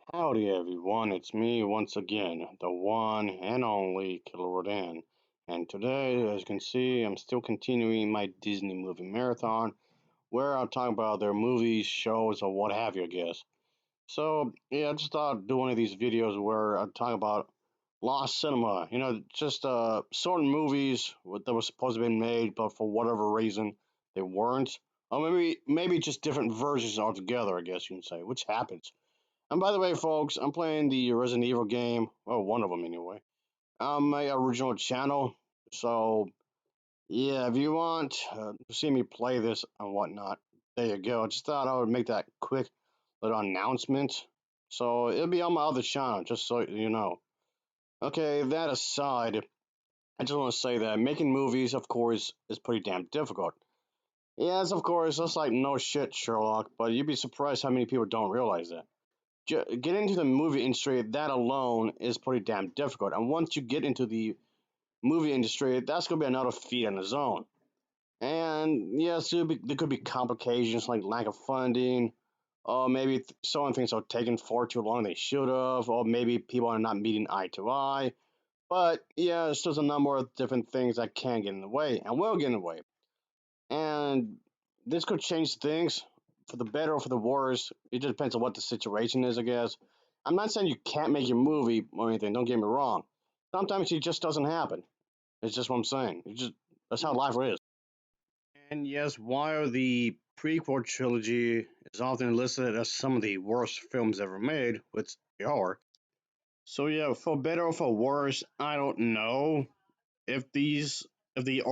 Howdy everyone, it's me once again, the one and only Killer Rodan. And today, as you can see, I'm still continuing my Disney movie marathon, where I'll talk about their movies, shows, or what have you, I guess. So, yeah, I just thought I'd do one of these videos where I talk about lost cinema, just certain movies that were supposed to be made, but for whatever reason, they weren't. Or maybe just different versions altogether, I guess you can say, which happens. And by the way, folks, I'm playing the Resident Evil game. Well, one of them anyway. On my original channel. So, yeah, if you want to see me play this and whatnot, there you go. I just thought I would make that quick little announcement. So, it'll be on my other channel, just so you know. Okay, that aside, I just want to say that making movies, of course, is pretty damn difficult. Yes, of course, that's like no shit, Sherlock, but you'd be surprised how many people don't realize that. Getting into the movie industry, that alone is pretty damn difficult. And once you get into the movie industry, that's going to be another feat on its own. And yes, there could be complications like lack of funding, or maybe some things are taking far too long they should have, or maybe people are not meeting eye to eye. But yeah, there's just a number of different things that can get in the way and will get in the way. And this could change things for the better or for the worse. It just depends on what the situation is, I guess. I'm not saying you can't make your movie or anything. Don't get me wrong. Sometimes it just doesn't happen. It's just what I'm saying. It's just that's how life is. And yes, while the prequel trilogy is often listed as some of the worst films ever made, which they are. So yeah, for better or for worse, I don't know if if the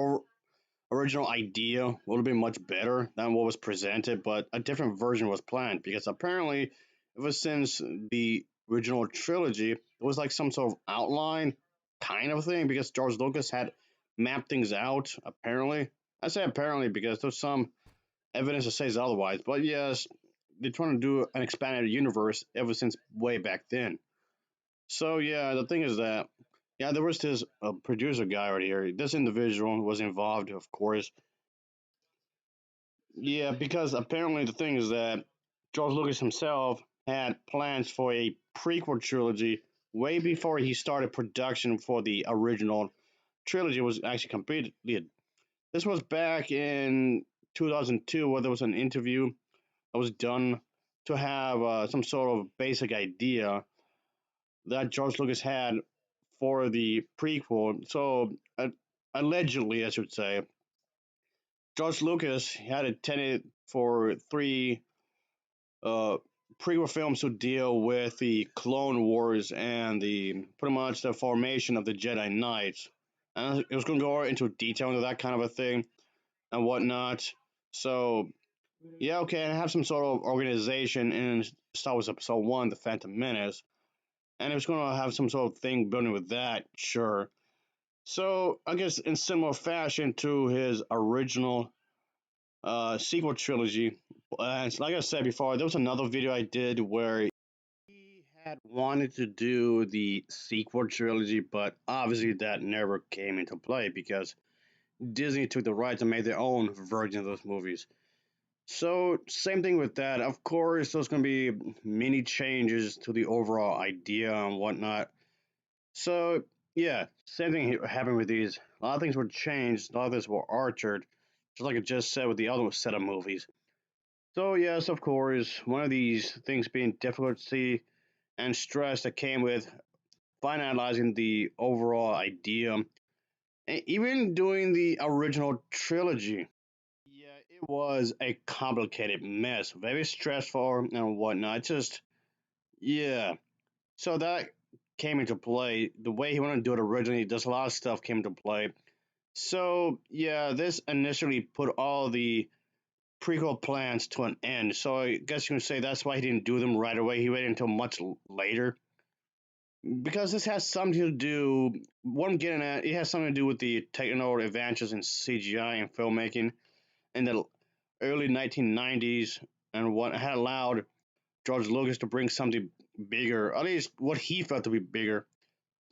original idea would have been much better than what was presented, but a different version was planned because apparently, ever since the original trilogy, it was like some sort of outline kind of thing because George Lucas had mapped things out. Apparently, I say apparently because there's some evidence that says otherwise, but yes, they're trying to do an expanded universe ever since way back then. So yeah, the thing is that yeah, there was this producer guy right here. This individual was involved, of course. Yeah, because apparently the thing is that George Lucas himself had plans for a prequel trilogy way before he started production for the original trilogy was actually completed. This was back in 2002 where there was an interview that was done to have some sort of basic idea that George Lucas had for the prequel. So, allegedly, I should say, George Lucas had intended for three uh, prequel films to deal with the Clone Wars and the pretty much the formation of the Jedi Knights. And it was going to go into detail into that kind of a thing and whatnot. So yeah, okay, and have some sort of organization in Star Wars Episode One, The Phantom Menace, and it was going to have some sort of thing building with that, sure. So I guess in similar fashion to his original sequel trilogy. Like I said before, there was another video I did where he had wanted to do the sequel trilogy, but obviously that never came into play because Disney took the rights and made their own version of those movies. So, same thing with that. Of course, there's going to be many changes to the overall idea and whatnot. So, yeah, same thing happened with these. A lot of things were changed, a lot of things were altered, just like I just said with the other set of movies. So, yes, of course, one of these things being difficulty and stress that came with finalizing the overall idea, and even doing the original trilogy. Yeah, it was a complicated mess, very stressful and whatnot. Just, yeah. So that came into play. The way he wanted to do it originally, just a lot of stuff came into play. So, yeah, this initially put all the prequel plans to an end. So I guess you can say that's why he didn't do them right away. He waited until much later. Because this has something to do, what I'm getting at, it has something to do with the technical advances in CGI and filmmaking in the early 1990s and what had allowed George Lucas to bring something bigger, at least what he felt to be bigger,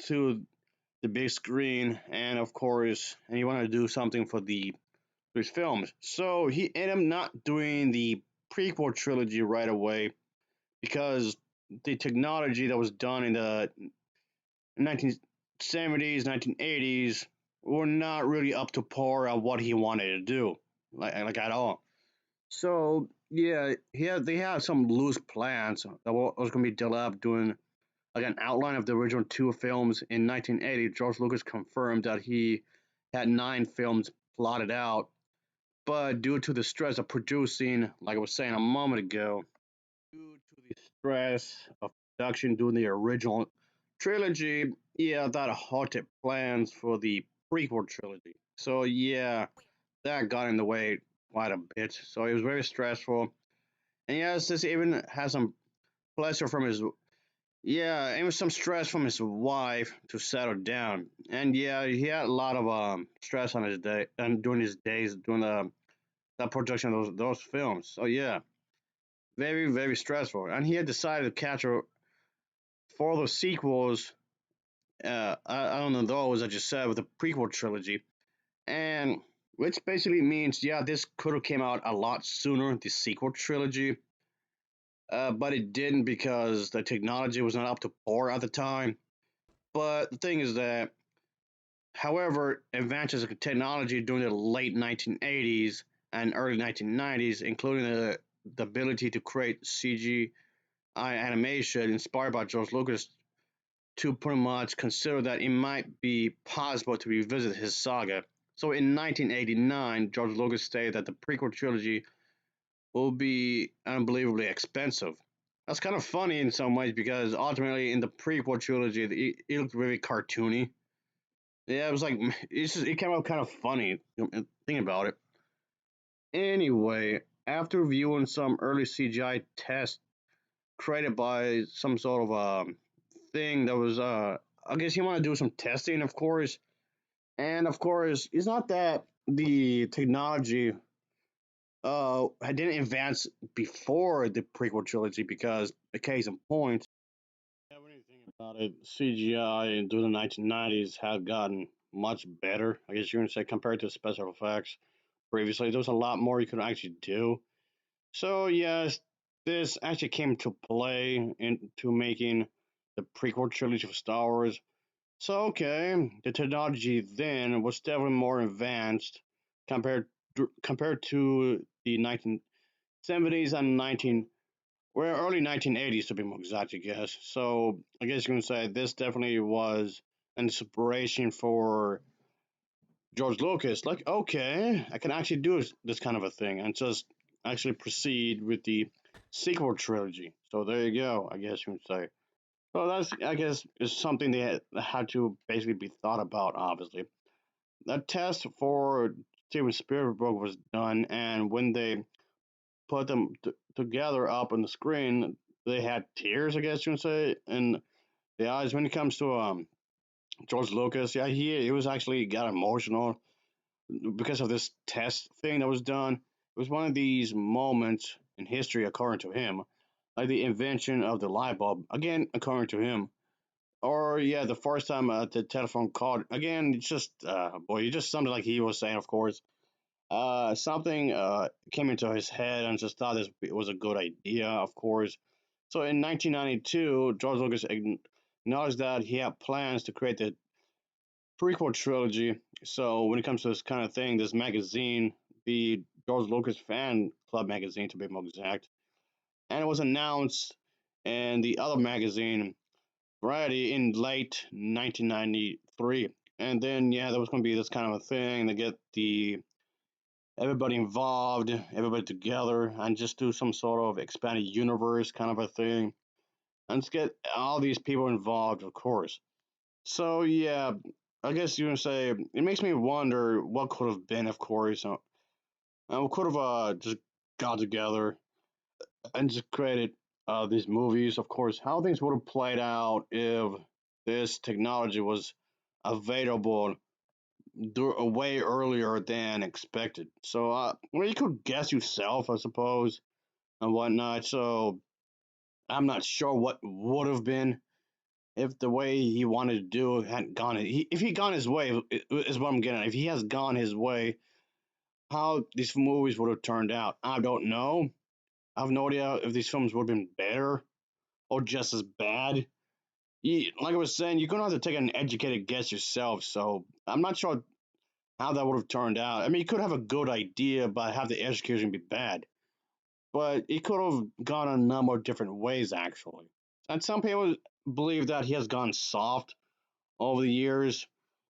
to the big screen. And of course, and he wanted to do something for his films. So he ended up not doing the prequel trilogy right away because the technology that was done in the 1970s, 1980s were not really up to par of what he wanted to do, like at all. So yeah, they had some loose plans that was going to be developed doing like an outline of the original two films in 1980. George Lucas confirmed that he had nine films plotted out, but due to the stress of producing, like I was saying a moment ago, due to the stress of production doing the original trilogy, yeah, that halted plans for the prequel trilogy. So yeah, that got in the way quite a bit. So it was very stressful. And yes, this even has some pleasure from his yeah, it was some stress from his wife to settle down. And yeah, he had a lot of stress on his day and during his days doing the production of those films. So yeah, very stressful. And he had decided to catch her for the sequels. I don't know those I just said with the prequel trilogy, and which basically means yeah, this could have came out a lot sooner. The sequel trilogy, but it didn't because the technology was not up to par at the time. But the thing is that, however, advances in technology during the late 1980s and early 1990s, including the ability to create CGI animation inspired by George Lucas, to pretty much consider that it might be possible to revisit his saga. So in 1989, George Lucas stated that the prequel trilogy will be unbelievably expensive. That's kind of funny in some ways because ultimately in the prequel trilogy, it looked really cartoony. Yeah, it was like it came out kind of funny. Think about it. Anyway, after viewing some early CGI tests created by some sort of thing that was I guess you want to do some testing, of course, and of course it's not that the technology didn't advance before the prequel trilogy because a case in point. Yeah, when you think about it, CGI during the 1990s had gotten much better. I guess you can say compared to special effects previously, there was a lot more you could actually do. So yes, this actually came to play into making the prequel trilogy of Star Wars. So okay, the technology then was definitely more advanced compared to the 1970s and 19 well, early 1980s to be more exact, I guess. So I guess you can say this definitely was an inspiration for George Lucas. Like, okay, I can actually do this kind of a thing and just actually proceed with the sequel trilogy. So there you go, I guess you can say. So that's, I guess, is something they had to basically be thought about, obviously. The test for Steven Spielberg was done, and when they put them together up on the screen, they had tears, I guess you can say, in the eyes. When it comes to George Lucas, yeah, he was actually got emotional because of this test thing that was done. It was one of these moments in history, according to him, like the invention of the light bulb. Again, according to him, or yeah, the first time the telephone called. Again, it's just boy, it just something like he was saying, of course. Something came into his head and just thought this was a good idea, of course. So in 1992, George Lucas acknowledged that he had plans to create the prequel trilogy. So when it comes to this kind of thing, this magazine, the George Lucas Fan Club magazine to be more exact, and it was announced in the other magazine, Variety, in late 1993. And then yeah, there was going to be this kind of a thing to get the everybody involved, everybody together, and just do some sort of expanded universe kind of a thing. And let's get all these people involved, of course. So yeah, I guess you can say it makes me wonder what could have been, of course. We could have just got together and just created these movies, of course. How things would have played out if this technology was available way earlier than expected. So, well, you could guess yourself, I suppose, and whatnot. So, I'm not sure what would have been if the way he wanted to do it hadn't gone. If he gone his way, is what I'm getting at. If he has gone his way, how these movies would have turned out, I don't know. I have no idea if these films would have been better or just as bad. Like I was saying, you're gonna have to take an educated guess yourself. So I'm not sure how that would have turned out. I mean, you could have a good idea, but have the execution be bad. But it could have gone a number of different ways, actually. And some people believe that he has gone soft over the years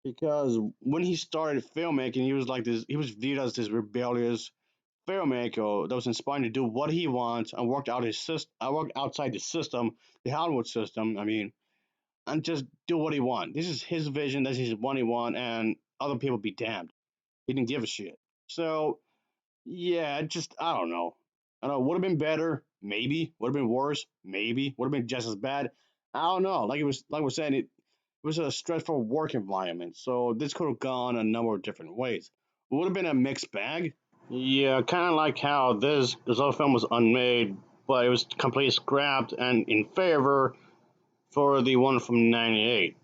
because when he started filmmaking, he was like this. He was viewed as this rebellious filmmaker that was inspired to do what he wants and worked out his system. I worked outside the system, the Hollywood system. I mean, and just do what he wants. This is his vision. This is what he wants, and other people be damned. He didn't give a shit. So yeah, just I don't know. I don't know. Would have been better, maybe. Would have been worse, maybe. Would have been just as bad. I don't know. Like we're saying, it was a stressful work environment, so this could have gone a number of different ways. Would have been a mixed bag. Yeah, kind of like how this other film was unmade, but it was completely scrapped and in favor for the one from '98.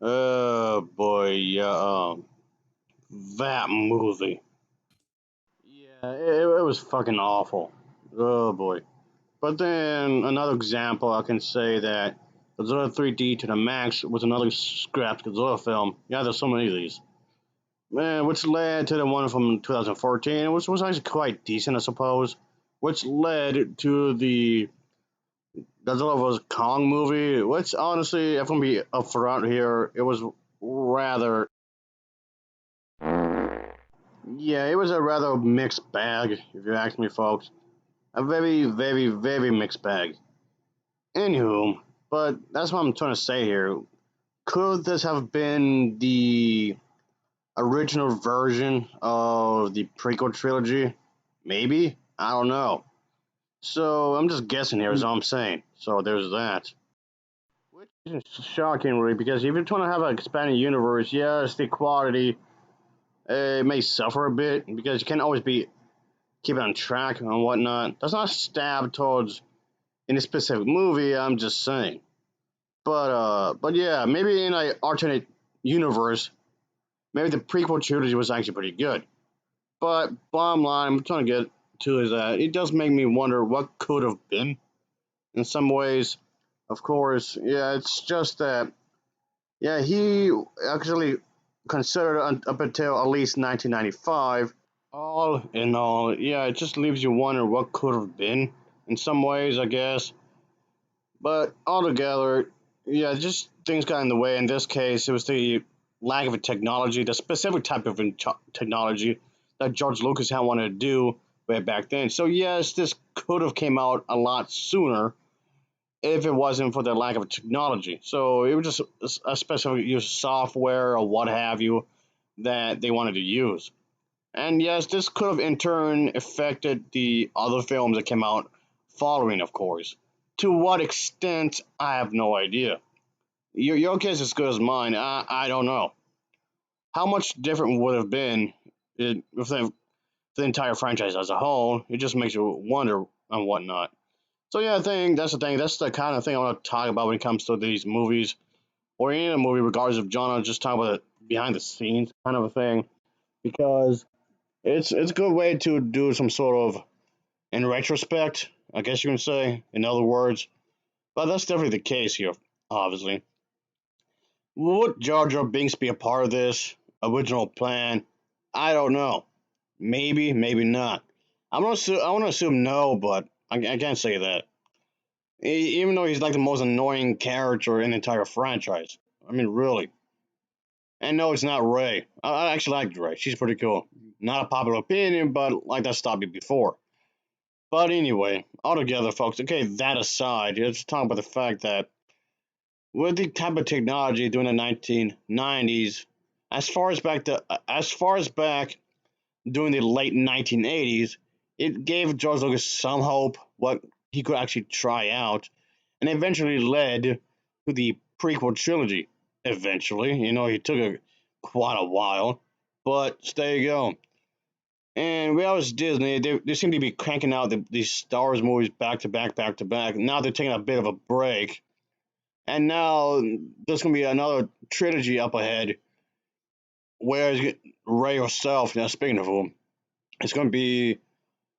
Oh boy, yeah, that movie. Yeah, it was fucking awful. Oh boy. But then another example, I can say that Godzilla 3D to the Max was another scrapped Godzilla film. Yeah, there's so many of these. Man, which led to the one from 2014, which was actually quite decent, I suppose. Which led to the Godzilla vs Kong movie, which honestly, if I'm gonna be upfront here, it was rather, yeah, it was a rather mixed bag, if you ask me, folks. A very, very, very mixed bag. Anywho, but that's what I'm trying to say here. Could this have been the original version of the prequel trilogy? Maybe. I don't know. So I'm just guessing here, is all I'm saying. So there's that. Which isn't shocking, really, because if you're trying to have an expanded universe, yes, the quality may suffer a bit because you can't always be keeping on track and whatnot. That's not a stab towards any specific movie. I'm just saying. But yeah, maybe in an alternate universe, maybe the prequel trilogy was actually pretty good. But bottom line, I'm trying to get to is that it does make me wonder what could have been in some ways. Of course, yeah, it's just that yeah, he actually considered up until at least 1995. All in all, yeah, it just leaves you wondering what could have been in some ways, I guess. But altogether, yeah, just things got in the way. In this case, it was the lack of a technology, the specific type of technology that George Lucas had wanted to do way back then. So yes, this could have came out a lot sooner if it wasn't for the lack of technology. So it was just a specific use of software or what have you that they wanted to use. And yes, this could have in turn affected the other films that came out following, of course. To what extent, I have no idea. Your guess is as good as mine. I don't know. How much different would have been if the entire franchise as a whole? It just makes you wonder and whatnot. So yeah, I think that's the thing. That's the kind of thing I want to talk about when it comes to these movies or any other movie, regardless of genre. Just talk about it behind the scenes kind of a thing because it's a good way to do some sort of in retrospect, I guess you can say, in other words. But that's definitely the case here, obviously. Would Jar Jar Binks be a part of this original plan? I don't know. Maybe, maybe not. I want to assume no, but I can't say that. Even though he's like the most annoying character in the entire franchise. I mean, really. And no, it's not Ray. I actually like Ray. She's pretty cool. Not a popular opinion, but like that stopped me before. But anyway, altogether, folks, okay, that aside, let's talk about the fact that with the type of technology during the 1990s, as far as back during the late 1980s, it gave George Lucas some hope what he could actually try out, and eventually led to the prequel trilogy. Eventually, he took quite a while, but there you go. And we always Disney, they seem to be cranking out these Star Wars movies back to back, back to back. Now they're taking a bit of a break, and now there's gonna be another trilogy up ahead. Where Ray herself, now speaking of whom, it's gonna be.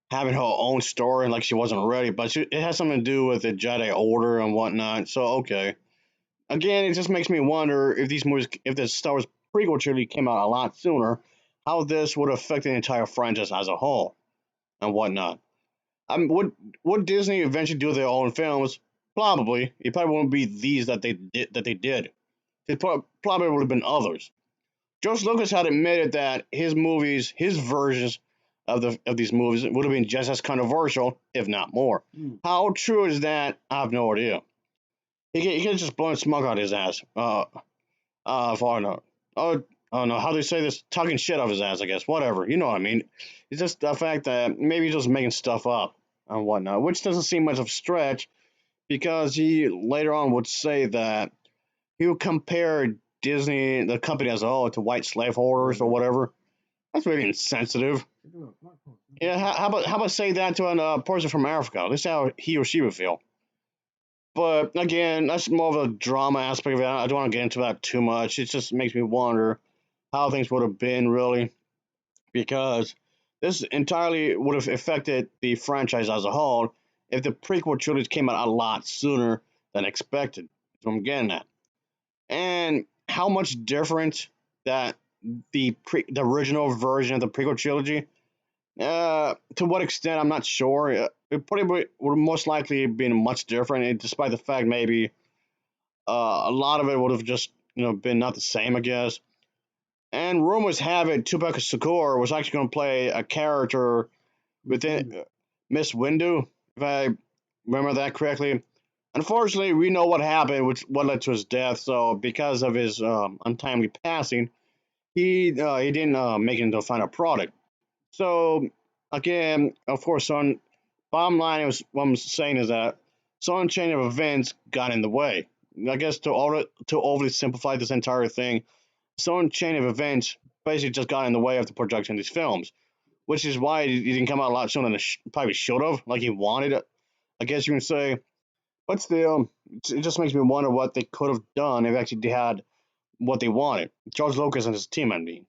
having her own story, like she wasn't ready. But it has something to do with the Jedi Order and whatnot. So okay, again, it just makes me wonder if these movies, if the Star Wars prequel trilogy came out a lot sooner, how this would affect the entire franchise as a whole and whatnot. I mean, would Disney eventually do their own films? Probably. It probably wouldn't be these that they did. That they did. It probably would have been others. George Lucas had admitted that his movies, his versions of these movies, would have been just as controversial, if not more. How true is that? I have no idea. He can just blow smoke out his ass. If I know. Oh, I don't know how they say this, talking shit off his ass. I guess whatever. You know what I mean? It's just the fact that maybe he's just making stuff up and whatnot, which doesn't seem much of a stretch because he later on would say that he would compare Disney, the company as a whole, to white slaveholders or whatever. That's really insensitive. Yeah, how about say that to a person from Africa? Let's see how he or she would feel. But again, that's more of a drama aspect of it. I don't want to get into that too much. It just makes me wonder how things would have been really, because this entirely would have affected the franchise as a whole if the prequel trilogy came out a lot sooner than expected. That's what I'm getting at. And how much different that the original version of the prequel trilogy. To what extent, I'm not sure. It probably would most likely have been much different, despite the fact maybe a lot of it would have just been not the same, I guess. And rumors have it Tupac Shakur was actually going to play a character within Miss Windu, if I remember that correctly. Unfortunately, we know what happened, which what led to his death. So, because of his untimely passing, he didn't make it into a final product. So, again, of course, on bottom line, was what I'm saying is that some chain of events got in the way. I guess to overly simplify this entire thing, some chain of events basically just got in the way of the production of these films, which is why it didn't come out a lot sooner than it probably should have, like he wanted it. I guess you can say, but still, it just makes me wonder what they could have done if actually they had what they wanted. George Lucas and his team, I mean.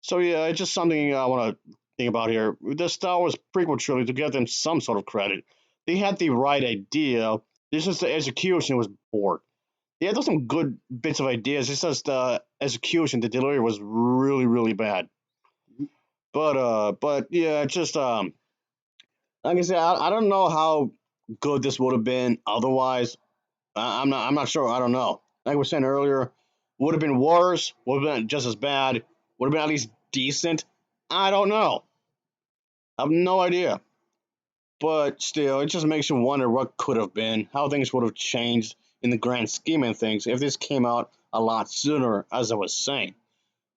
So yeah, it's just something I want to think about here. The Star Wars prequel trilogy, to give them some sort of credit, they had the right idea. It's just the execution was poor. They had some good bits of ideas. It's just the execution, the delivery was really, really bad. But yeah, just like I said, I don't know how good this would have been otherwise. I'm not sure. I don't know. Like I was saying earlier, would have been worse. Would have been just as bad. Would have been at least decent. I don't know. I have no idea. But still, it just makes you wonder what could have been, how things would have changed in the grand scheme of things if this came out a lot sooner, as I was saying.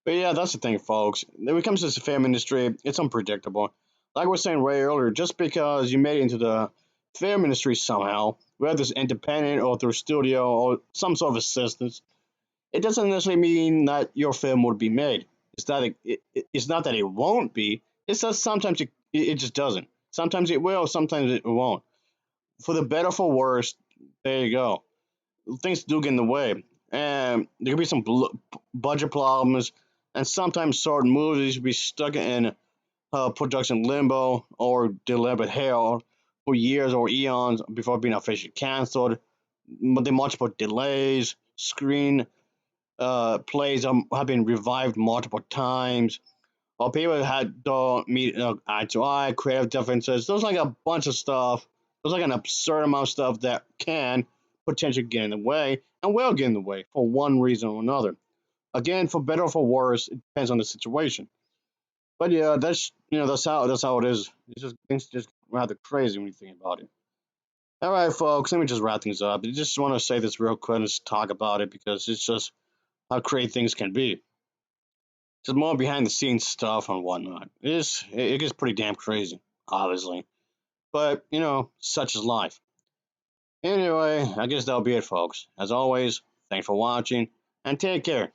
But yeah, that's the thing, folks. When it comes to the film industry, it's unpredictable. Like I was saying way earlier, just because you made it into the film industry somehow, whether it's independent or through studio or some sort of assistance, it doesn't necessarily mean that your film would be made. It's not that it won't be. It's just sometimes it just doesn't. Sometimes it will, sometimes it won't. For the better, for worse, there you go. Things do get in the way, and there could be some budget problems, and sometimes certain movies be stuck in production limbo or delivered hell for years or eons before being officially canceled. But the multiple delays, screen plays have been revived multiple times. Or people had don't meet eye to eye, creative differences. There's like a bunch of stuff. There's like an absurd amount of stuff that can potentially get in the way and will get in the way for one reason or another. Again, for better or for worse, it depends on the situation. But yeah, that's how it is. It's just things just rather crazy when you think about it. All right, folks, let me just wrap things up. I just want to say this real quick and just talk about it because it's just how crazy things can be. Just more behind the scenes stuff and whatnot. It gets pretty damn crazy, obviously. But such is life. Anyway, I guess that'll be it, folks. As always, thanks for watching and take care.